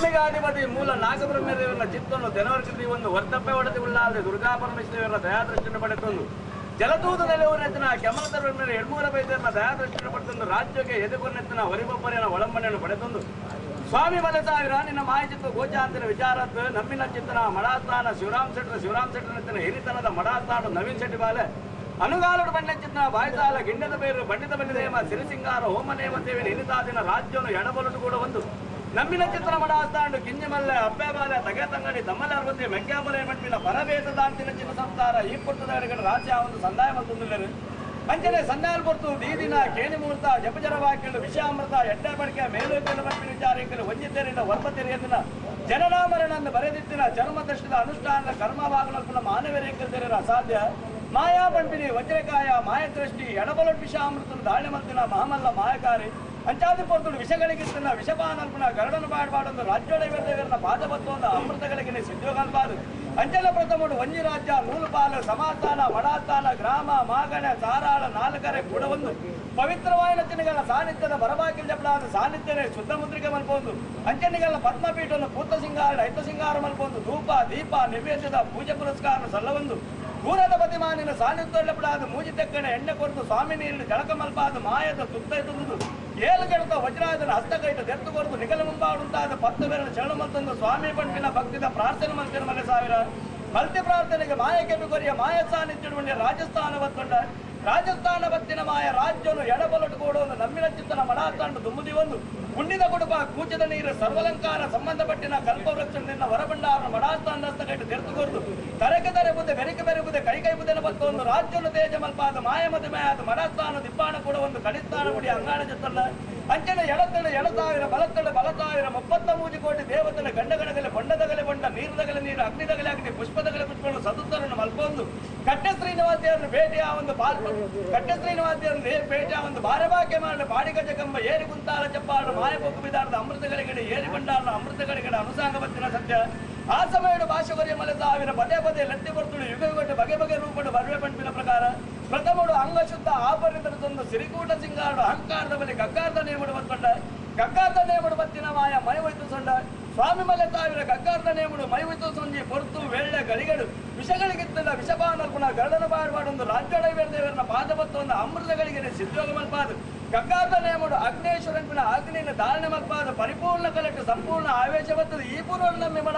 ಭೂಮಿಗಾಧಿಪತಿ ಮೂಲ ನಾಗಬ್ರಹ್ಮದೇವರ ಚಿತ್ತವನ್ನು ಜನವರ್ಗದಿ ಒಂದು ವರ್ಧಪ್ಪೆ ಹೊಡೆದು ಉಳ್ಳಾದೆ ದುರ್ಗಾ ಪರಮೇಶ್ವರರ ದಯಾದೃಷ್ಟಿಯನ್ನು ಪಡೆತಂದು ಜಲದೂತ ನೆಲೆಯವನೆತ್ತಿನ ಕೆಮಲದ ಮೇಲೆ ಎಡ್ಮೂರ ಬೈದರನ್ನ ದಯಾದೃಷ್ಟಿಯನ್ನು ಪಡೆತಂದು ರಾಜ್ಯಕ್ಕೆ ಎದುಕೊನ್ನೆತ್ತಿನ ಹೊರಿಗೊಬ್ಬರಿನ ಒಳಂಬನೆಯನ್ನು ಪಡೆತಂದು ಸ್ವಾಮಿ ಮಲಸಾವಿರ ನಿನ್ನ ಮಾಯಚಿತ್ತು ಗೋಚಾಂತಿನ ವಿಚಾರತ್ ನಮ್ಮಿನ ಚಿತ್ತನ ಮಡಾಸ್ಥಾನ ಶಿವರಾಮ್ ಶೆಟ್ಟರನೆತ್ತಿನ ಹಿರಿತನದ ಮಡಾಸ್ಥಾನ ನವೀನ್ ಶೆಟ್ಟಿ ಬಾಲೆ ಅನುಗಾಲುಡು ಬಣ್ಣೆಚ್ಚಿನ ಬಾಯ್ಸಾಲ ಗಿಂಡದ ಬೇರು ಬಂಡಿತ ಬನ್ನಿದೇಮ ಸಿರಿಸಿಂಗಾರ ಹೋಮನೇಮತೇವಿನ ಹಿರಿತಾದಿನ ರಾಜ್ಯವನ್ನು ಎಡಬಲುಟು ಕೂಡ ಒಂದು ನಮ್ಮಿನ ಚಿತ್ರ ಮಡಾಸ್ತಾಂಡು ಕಿಂಜಿಮಲ್ಲೆ ಅಪ್ಪೆಬಾಲೆ ತಗೆ ತಂಗಡಿ ತಮ್ಮಲೆ ಅರ್ವತಿ ಮೆಗ್ಗಾಮಲೆ ಮಣ್ಣಿನ ಪರಬೇಸದಾಂತಿನ ಚಿನ್ನ ಸಂಸಾರ ಈ ಪುಟ್ಟದ ರಾಜ್ಯ ಒಂದು ಸಂದಾಯ ಮತ್ತೊಂದಿಲ್ಲರು ಅಂಚನೆ ಸಂದಾಲ್ ಹೊರತು ದೀದಿನ ಕೇಣಿ ಮುಹೂರ್ತ ಜಪಜರ ವಾಕ್ಯಗಳು ವಿಷಾಮೃತ ಎಡ್ಡೆ ಬಡಿಕೆ ಮೇಲೋಕೆಲ ಮಣ್ಣಿನ ವಿಚಾರಗಳು ವಂಜಿತರಿಂದ ವರ್ಪತೆರಿಯದಿನ ಜನನಾಮರಣನ್ನು ಬರೆದಿತ್ತಿನ ಚರ್ಮದರ್ಶನದ ಅನುಷ್ಠಾನದ ಕರ್ಮವಾಗಲಲ್ಪನ ಮಾನವರೇಕರಿದರೆ ಅಸಾಧ್ಯ ಮಾಯಾ ಪಂಪಿನಿ ವಜ್ರಕಾಯ ಮಾಯದೃಷ್ಟಿ ಎಡಬಲಟ್ ವಿಷಾಮೃತನ ದಾಳಿ ಮತ್ತಿನ ಮಹಾಮಲ್ಲ ಮಾಯಕಾರಿ ಅಂಚಾದಿ ಪೊರ್ತುಡು ವಿಷಗಳಿಗಿತ್ತಿನ ವಿಷಪಾನಲ್ಪನ ಗರಡನ ಬಾಡ್ಬಾಡೊಂದು ರಾಜ್ಯೋಡೈವರ್ದೇವರನ್ನ ಪಾದಬತ್ತೊಂದು ಅಮೃತಗಳಿಗೆ ಸಿದ್ಧೋಗಲ್ಪಾದು ಅಂಚಲ ಪ್ರಥಮುಡು ವಂಜಿ ರಾಜ್ಯ ನೂಲುಪಾಲು ಸಮಾಸ್ಥಾನ ಮಡಾಸ್ಥಾನ ಗ್ರಾಮ ಮಾಗಣ ಸಾರಾಳ ನಾಲ್ಕರೆ ಕೂಡ ಒಂದು ಪವಿತ್ರವಾದ ರಚನೆಗಳ ಸಾನ್ನಿಧ್ಯದ ಬರಬಾಕಿಲ್ ಜಪಲಾದ ಸಾನ್ನಿಧ್ಯನೇ ಶುದ್ಧ ಮುದ್ರಿಕೆ ಮಲ್ಪೊಂದು ಅಂಚನೆಗಳ ಪದ್ಮಪೀಠವನ್ನು ಪೂತ ಸಿಂಗಾರ ಹಿತ ಸಿಂಗಾರ ಮಲ್ಪೊಂದು ಧೂಪ ದೀಪ ನೈವೇದ್ಯದ ಪೂಜೆ ಪುರಸ್ಕಾರ ಸಲ್ಲವೊಂದು ದೂರದ ಬದಿಮಾನಿನ ಸಾನ್ನಿಧ್ಯೊಳ್ಳಪಡಾದ ಮೂಜಿ ತೆಕ್ಕಣೆ ಎಣ್ಣೆ ಕೊರತು ಸ್ವಾಮಿ ನೀರಿನ ಜಳಕ ಮಲ್ಪಾದ ಮಾಯದ ತುತ್ತೈತುದು ಏಳು ಕೆಡತ ವಜ್ರಾದನ ಹಸ್ತಕೈಟ ದೆತ್ತು ಕೊರತು ನಿಗಲ ಮುಂಬಾಡುಂತಾದ 10 ಬೆರಳು ಶರಣ ಮತ್ತೊಂದು ಸ್ವಾಮಿ ಪಂಪಿನ ಭಕ್ತಿದ ಪ್ರಾರ್ಥನೆ ಮಂತ್ರಿನ ಮನೆ ಸಾವಿರ ಮಲ್ತಿ ಪ್ರಾರ್ಥನೆಗೆ ಮಾಯಕ್ಕೆ ಕೊರಿಯ ಮಾಯ ಸಾನ್ನಿಧ್ಯ ರಾಜಸ್ಥಾನ ಬತ್ತೊಂಡ ರಾಜಸ್ಥಾನ ಬತ್ತಿನ ಮಾಯ ರಾಜ್ಯವನ್ನು ಎಡಬಲಟು ಕೊಡುವುದು ನಮ್ಮಿನ ಚಿತ್ತನ ಮಡಾತಾಂಡು ದುಮ್ಮುದಿ ಒಂದು ಗುಂಡಿದ ಕುಡುಪ ಕೂಚದ ನೀರು ಸರ್ವಲಂಕಾರ ಸಂಬಂಧಪಟ್ಟಿನ ಕಲ್ಪವೃಕ್ಷದಿಂದ ಹೊರಬಂಡಾರನ ಮಡಾಸ್ಥಾನ ಹಸ್ತಕೈಟು ತೆರೆದುಕೊರ್ದು ತರಕೆ ತರೆಬುದೆ ಬೆರಿಕೆ ಬೆರೆಬುದೆ ಕೈ ಬುದೆನ ಬತ್ತು ಒಂದು ರಾಜ್ಯವನ್ನು ತೇಜ ಮಲ್ಪಾದ ಮಾಯ ಮದುಮೆಯಾದ ಮಡಾಸ್ಥಾನ ದಿಪ್ಪಾಣ ಕೂಡ ಒಂದು ಕಡಿಸ್ಥಾನ ಗುಡಿ ಅಂಗಾಣ ಜತ್ತಲ್ಲ ಅಂಚನೆ ಎಡತಳ ಎಡತಾವಿರ ಬಲತಳ ಬಲತಾವಿರ 33 ಕೋಟಿ ದೇವತನ ಗಂಡಗಣಗಲೆ ಬೊಂಡದಗಲೆ ಬೊಂಡ ನೀರದಗಲೆ ನೀರು ಅಗ್ನಿದಗಲೆ ಅಗ್ನಿ ಪುಷ್ಪದಗಲೆ ಪುಷ್ಪಗಳು ಸದುತ್ತರನ್ನು ಮಲ್ಪೊಂದು ಕಟ್ಟೆ ಶ್ರೀನಿವಾಸಿಯರನ್ನು ಭೇಟಿಯ ಒಂದು ಕಟ್ಟೆ ಶ್ರೀನಿವಾಸಿಯರನ್ನು ಭೇಟಿಯ ಒಂದು ಬಾರಬಾಕೆ ಮಾಡಿ ಬಾಡಿಗಜ ಕಂಬ ಏರಿ ಕುಂತಾಲ ಚಪ್ಪಾಡು ಮಾಯ ಪೊಕ್ಕು ಬಿದಾರದ ಅಮೃತಗಳಿಗಡೆ ಏರಿ ಬಂಡಾರನ ಅಮೃತಗಳಿಗಡೆ ಅನುಸಾಂಗ ಬತ್ತಿನ ಸತ್ಯ ಆ ಸಮಯದ ಭಾಷೆವರಿಯ ಮಲೆ ಸಾವಿರ ಪದೇ ಲತ್ತಿ ಬರ್ತುಳು ಯುಗಗೊಟ್ಟು ಬಗೆ ರೂಪಡು ಬರ್ವೆ ಪಂಪಿನ ಪ್ರಕಾರ ಪ್ರಥಮಡು ಅಂಗಶುದ್ಧ ಆಭರಣದ ತಂದು ಸಿರಿಕೂಟ ಸಿಂಗಾರಡು ಅಹಂಕಾರದ ಬಳಿ ಗಗ್ಗಾರದ ನೇಮಡು ಬಂದ್ಕೊಂಡ ಗಗ್ಗಾರದ ನೇಮಡು ಬತ್ತಿನ ಮಾಯ ಮೈ ಹೋಯ್ತು ಸೊಂಡ ಸ್ವಾಮಿ ಮಲೆ ಸಾವಿರ ಗಗ್ಗಾರದ ನೇಮಡು ಮೈ ಹೋಯ್ತು ಸೊಂಜಿ ಪೊರ್ತು ವೆಳ್ಳೆ ಗಡಿಗಡು ವಿಷಗಳಿಗಿತ್ತಲ್ಲ ವಿಷಪಾನಲ್ಪುನ ಗರಡನ ಬಾಡ್ಬಾಡೊಂದು ರಾಜ್ಯೋಡೈವರ್ದೇವರನ್ನ ಪಾದಬತ್ತು ಒಂದು ಅಮೃತಗಳಿಗೆ ಸಿದ್ಧೋಗ ಮಲ್ಪಾದು ಗಗ್ಗಾರದ ನೇಮಡು ಅಗ್ನೇಶ್ವರನ್ಪಿನ ಅಗ್ನಿನ ಧಾರಣೆ ಮಲ್ಪಾದ ಪರಿಪೂರ್ಣ ಕಲೆಟ್ಟು ಸಂಪೂರ್ಣ ಆವೇಶ ಬರ್ತದೆ ಈ ಪೂರ್ವ ನಮ್ಮಿ ಮಾಡ